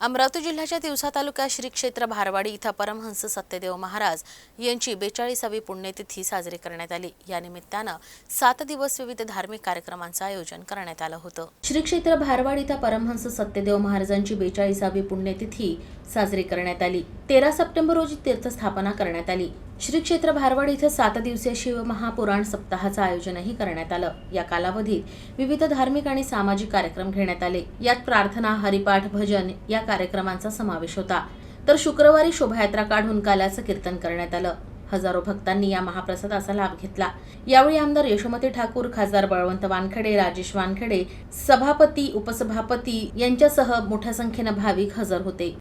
अमरावती जिल्ह्याच्या तिवसा तालुक्यात श्री क्षेत्र भारवाडी इथं परमहंस सत्यदेव महाराज यांची 42वी पुण्यतिथी साजरी करण्यात आली। या निमित्तानं 7 दिवस विविध धार्मिक कार्यक्रमांचं आयोजन करण्यात आलं होतं। श्री क्षेत्र भारवाडी इथं परमहंस सत्यदेव महाराजांची 42वी पुण्यतिथी साजरी करण्यात आली। 13 सप्टेंबर रोजी तीर्थस्थापना करण्यात आली। श्री क्षेत्र भारवाडी इथं 7 दिवसीय शिव महापुराण सप्ताहाचं आयोजनही करण्यात आलं। या कालावधीत विविध धार्मिक आणि सामाजिक कार्यक्रम घेण्यात आले। यात प्रार्थना, हरिपाठ, भजन या कार्यक्रमांचा समावेश होता। तर शुक्रवारी शोभायात्रा काढून काल्याचं कीर्तन करण्यात आलं। हजारो भक्तांनी या महाप्रसादाचा लाभ घेतला। यावेळी आमदार यशोमती ठाकूर, खासदार बळवंत वानखेडे, राजेश वानखेडे, सभापती, उपसभापती यांच्यासह मोठ्या संख्येने भाविक हजर होते।